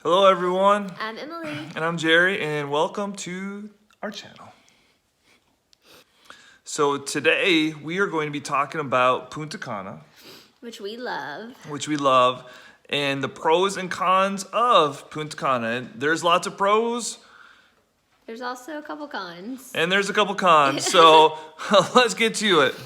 Hello everyone. I'm Emily. And I'm Jerry, and welcome to our channel. So today we are going to be talking about Punta Cana. Which we love. And the pros and cons of Punta Cana. And there's lots of pros. There's also a couple cons. And there's a couple cons. So let's get to it.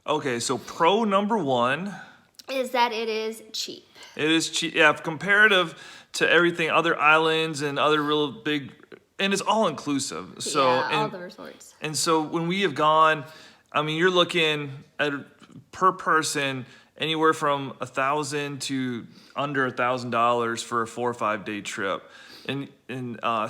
Okay, so pro number one is that it is cheap. It is cheap, yeah, comparative to everything, other islands and other real big, and it's all inclusive. So yeah, all the resorts. And so when we have gone, I mean, you're looking at per person anywhere from $1,000 to under $1,000 for a 4 or 5 day trip, and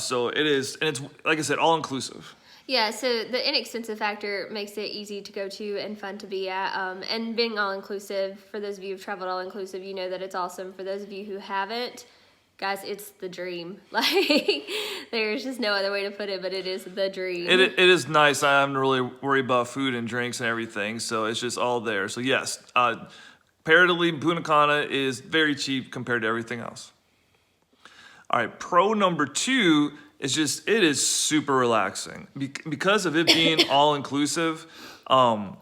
so it is, and it's like I said, all inclusive. Yeah, so the inexpensive factor makes it easy to go to and fun to be at. And being all-inclusive, for those of you who've traveled all-inclusive, you know that it's awesome. For those of you who haven't, guys, it's the dream. Like, there's just no other way to put it, but it is the dream. It is nice. I haven't really worried about food and drinks and everything, so it's just all there. So yes, comparatively, Punta Cana is very cheap compared to everything else. All right, pro number two, it is super relaxing because of it being all inclusive. I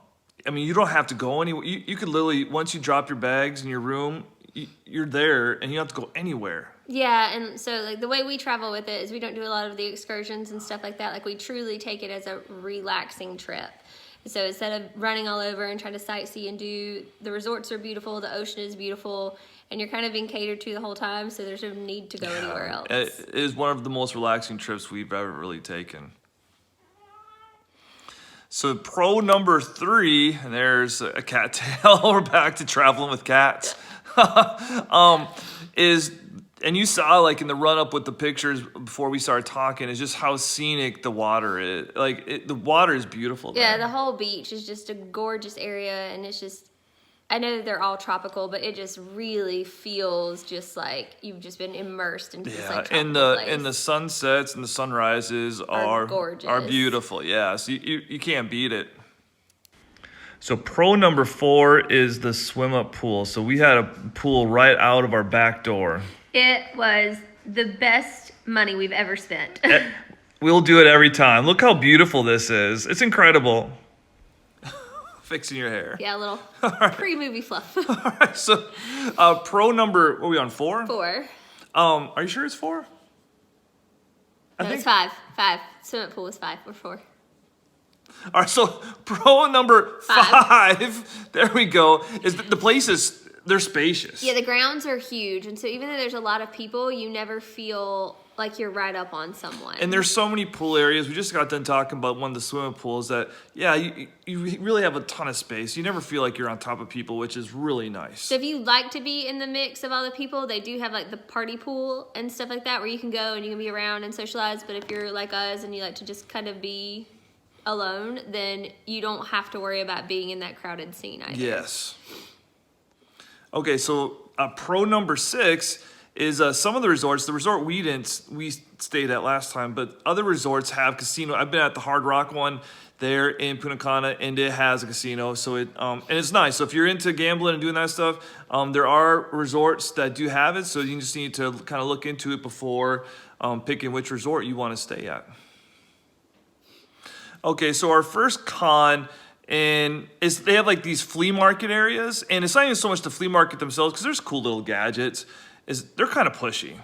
mean, you don't have to go anywhere. You could literally, once you drop your bags in your room, you're there and you don't have to go anywhere. Yeah, and so like the way we travel with it is we don't do a lot of the excursions and stuff like that. Like we truly take it as a relaxing trip. So instead of running all over and trying to sightsee and the resorts are beautiful, the ocean is beautiful, and you're kind of being catered to the whole time, so there's no need to go anywhere else. It is one of the most relaxing trips we've ever really taken. So pro number three, and there's a cattail, we're back to traveling with cats, and you saw like in the run up with the pictures before we started talking, is just how scenic the water is. Like the water is beautiful there. Yeah, the whole beach is just a gorgeous area, and it's just, I know they're all tropical, but it just really feels just like you've just been immersed into this like tropical place. And the sunsets and the sunrises are gorgeous. Are beautiful. Yeah, so you can't beat it. So pro number four is the swim up pool. So we had a pool right out of our back door. It was the best money we've ever spent. We'll do it every time. Look how beautiful this is. It's incredible. Fixing your hair. Yeah, a little pre-movie fluff. All right, so pro number, what are we on, 4? 4. Are you sure it's 4? No, it's 5. 5. Swimming pool is 5 or 4. All right, so pro number 5, there we go, is the places, they're spacious. Yeah, the grounds are huge, and so even though there's a lot of people, you never feel like you're right up on someone. And there's so many pool areas. We just got done talking about one of the swimming pools that, yeah, you really have a ton of space. You never feel like you're on top of people, which is really nice. So if you like to be in the mix of other people, they do have like the party pool and stuff like that where you can go and you can be around and socialize. But if you're like us and you like to just kind of be alone, then you don't have to worry about being in that crowded scene either. Yes. Okay, so pro number 6 is some of the resorts. The resort we stayed at last time, but other resorts have casino. I've been at the Hard Rock one there in Punta Cana, and it has a casino. So and it's nice. So if you're into gambling and doing that stuff, there are resorts that do have it. So you just need to kind of look into it before picking which resort you want to stay at. Okay, so our first con is they have like these flea market areas, and it's not even so much the flea market themselves because there's cool little gadgets. They're kind of pushy.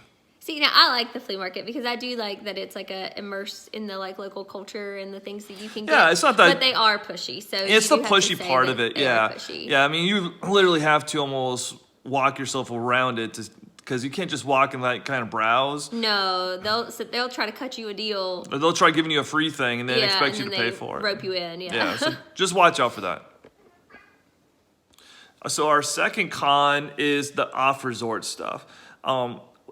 See, now I like the flea market because I do like that it's like a immersed in the like local culture and the things that you can get. Yeah, it's not that. But they are pushy, so It's you the do have to pushy say part that of it. they are Yeah, pushy. yeah. I mean, you literally have to almost walk yourself around it because you can't just walk and like kind of browse. No, they'll try to cut you a deal. Or they'll try giving you a free thing and then expect and you to then pay they for it. rope you in. Yeah, so just watch out for that. So our second con is the off-resort stuff.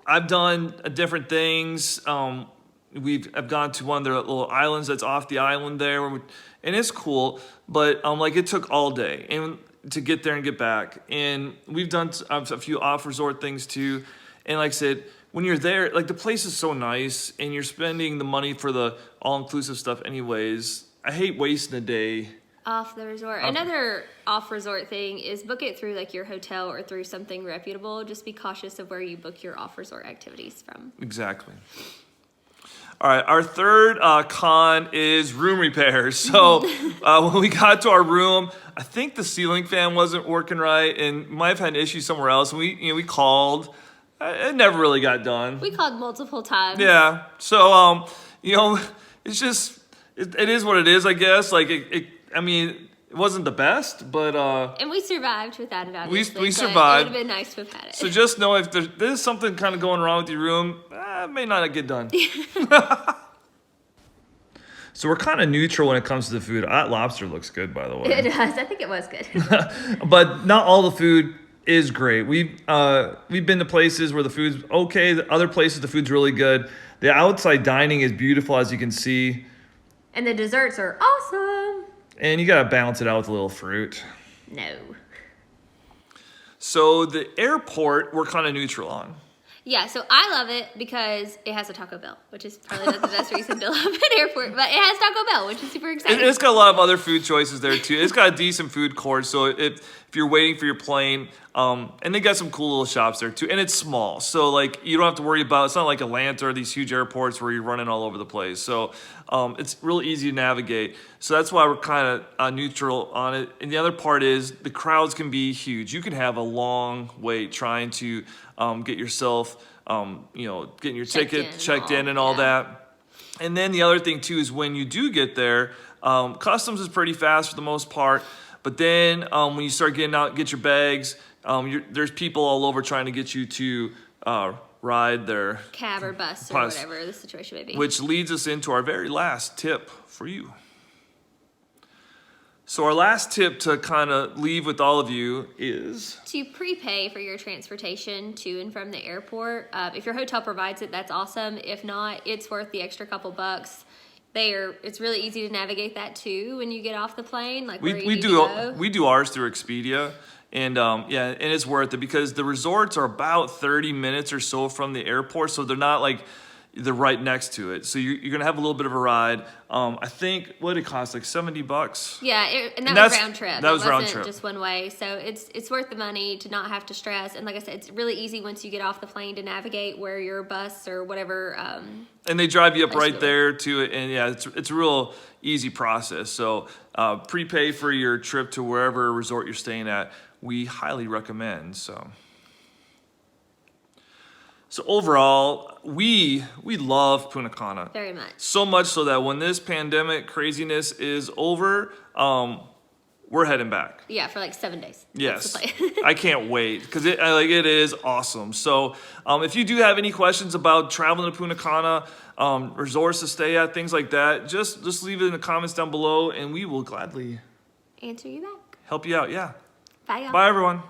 I've done different things. I've gone to one of their little islands that's off the island there, and it's cool. But like it took all day and to get there and get back. And we've done a few off-resort things too. And like I said, when you're there, like the place is so nice, and you're spending the money for the all-inclusive stuff anyways. I hate wasting a day. Off the resort. Another off-resort thing is book it through like your hotel or through something reputable. Just be cautious of where you book your off-resort activities from. Exactly. All right, our third con is room repairs. So when we got to our room, I think the ceiling fan wasn't working right, and might have had an issue somewhere else. And we called. It never really got done. We called multiple times. Yeah. So it's just it is what it is, I guess. Like I mean, it wasn't the best, but and we survived without it, obviously. We but survived. It would have been nice to have had it. So just know if there's something kind of going wrong with your room, it may not get done. So we're kind of neutral when it comes to the food. That lobster looks good, by the way. It does. I think it was good. But not all the food is great. We've been to places where the food's okay. The other places the food's really good. The outside dining is beautiful, as you can see. And the desserts are awesome. And you gotta balance it out with a little fruit. No. So the airport, we're kind of neutral on. Yeah, so I love it because it has a Taco Bell, which is probably not the best reason to love an airport, but it has Taco Bell, which is super exciting. It's got a lot of other food choices there too. It's got a decent food court, so if you're waiting for your plane, and they got some cool little shops there too, and it's small, so like you don't have to worry about. It's not like Atlanta or these huge airports where you're running all over the place. So it's really easy to navigate. So that's why we're kind of neutral on it. And the other part is the crowds can be huge. You can have a long wait trying to get yourself, getting your ticket checked in and all that. And then the other thing too is when you do get there, customs is pretty fast for the most part. But then when you start getting out, get your bags, there's people all over trying to get you to ride their cab or bus or whatever the situation may be. Which leads us into our very last tip for you. So our last tip to kind of leave with all of you is to prepay for your transportation to and from the airport. If your hotel provides it, that's awesome. If not, it's worth the extra couple bucks. It's really easy to navigate that too when you get off the plane. Like we do ours through Expedia, and and it's worth it because the resorts are about 30 minutes or so from the airport, so they're not like they're right next to it. So you're gonna have a little bit of a ride. I think what did it cost, like $70? Yeah, and that was round trip. That was round trip, trip, just one way. So it's worth the money to not have to stress. And like I said, it's really easy once you get off the plane to navigate where your bus or whatever. And they drive you up right there to it, and yeah, it's a real easy process. So prepay for your trip to wherever resort you're staying at. We highly recommend. So overall, we love Punta Cana. Very much. So much so that when this pandemic craziness is over, we're heading back. Yeah, for like 7 days. Yes. I can't wait because it is awesome. So if you do have any questions about traveling to Punta Cana, resorts to stay at, things like that, just leave it in the comments down below and we will gladly answer you back. help you out. Yeah. Bye, y'all. Bye, everyone.